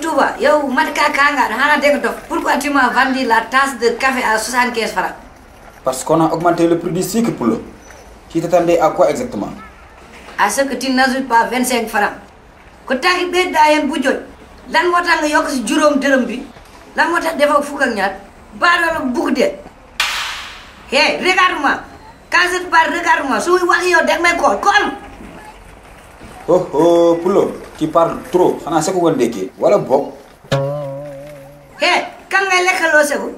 Touba, yo, Matka Kanga, Hana Degoto, pourquoi tu m'as vendu la tasse de café à 75 francs? Parce qu'on a augmenté le prix du sucre, Poulo. Tu t'attendais à quoi exactement? À ce que tu n'ajoutes pas 25 francs. Quand tu as dit que tu as lan moo tax nga yokk si juróom dërëm bi lan moo tax defoo fukk ak ñaar baadoo la bugg de hey regarde-moi quand je te parle regarde-moi su wax yow dag may kool ko am Oh oh Poulo, tu parles trop. Xanaa seku nga ndékkee wala bokk. hey kan ngay lekkaloo seku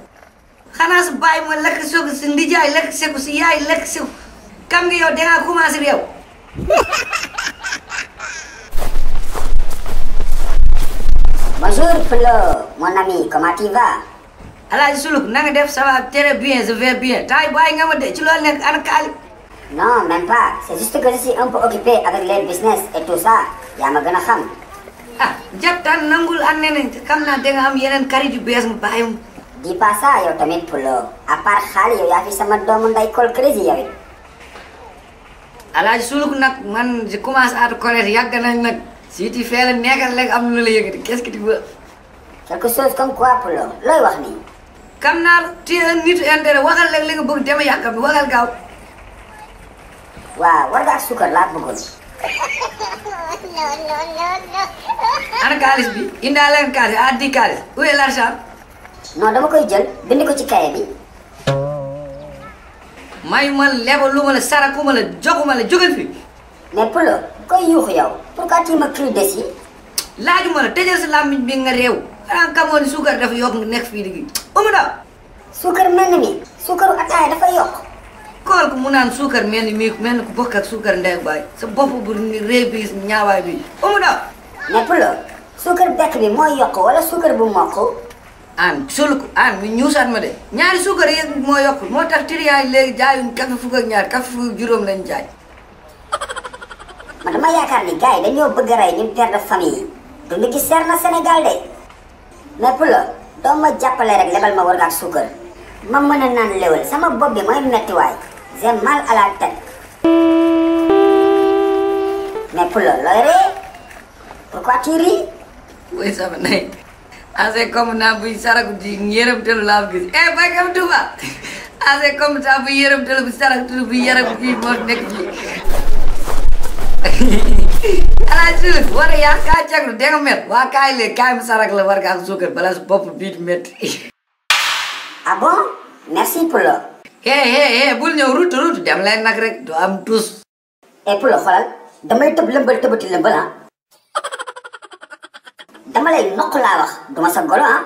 xanaa su bàyyi ma lekk seku si ndijaay lekk seku si yaay lekk seku kam nga yow dangaa commencé réew Bonjour Poulo, mon ami, comment tu vas? Alaaji Suluk na nga def ça va très bien, je vais bien. Tay bàyyi nga ma de ci loolu nekk ana kaali. Non, même pas. C'est juste que je suis un peu occupé avec les business et tout ça. Yaa ma gën a xam. Ah, jàptaan nangul ak neneen xam naa danga am yeneen karit yu bees mu bàyyi mu. Dis pas ça yow tamit Poulo. À part xaalis yow yaa fi sama doomu nday col crazy yow it. Alaaji Suluk nag man je commence à te connaître yàgg nañ nag. Si tu fais le nekkal léegi am lu la yëngati qu'est-ce que tu veux? Quelque chose comme quoi Poulo looy wax nii. Xam naa tu es un nitu intérêt waxal léegi li nga bëgg dama yàkkam waxal gaaw. waaw war nga ak suukar laa bëggoon. Ana kaalis bi indaale leen kaalis a di kaalis où est l'argent? non dama koy jël bind ko ci kaye bi. mayuma lebaluma la sarakuma la joguma la jógal fi. mais Poulo koy yuuxu yow pourquoi tu me cries dessus? laajuma la tëjal sa làmmiñ bi nga réew xanaa xamoon suukar dafa yokk nga nekk fii di umu daw suukar mel ni mi suukaru ataaya dafa yokk. kool ko mu naan suukar mel ni mii mel ni ku bokk ak suukar ndey baay sa bopp bu réew bi ñaawaay bi umu daw mais Poulo suukar bekk bi mooy yokk wala suukar bu mokk. an suluku an mi ñuusaat ma de ñaari suukar yi moo yokk moo tax triant yi léegi jaayuñ café fukk ak ñaar café fukk juróom lañ jaay man dama yaakaar ni gars yi dañoo bëgg a rey ñun père de famille yi dund gi seer na Sénégal de mais Poulo doo ma jàppale rek lebal ma war nga ak suukar ma mën a naan léwal sama bopp bi mooy mettiwaay j'ai mal à la tête mais Poulo looy ree pourquoi tu ris? oui sama nay assez comme naa buy saraku di yërëm telu laa gis baykam Touba assez comme ça bu yërëm telu bu saraku telu bu yaram bi moo nekk fii Alaaji Suluk war a yaa kaa caglu danga mer waa kaay lee kaay mu sarak la war nga ak suukar balaa su bopp biit métti ah bon merci Poulo. bul ñëw ruutu dem leen nag rek du am tus Poulo xoolal damay tëb lëmbal tëbati lëmbal ah dama lay nokk laa wax duma sa golo ah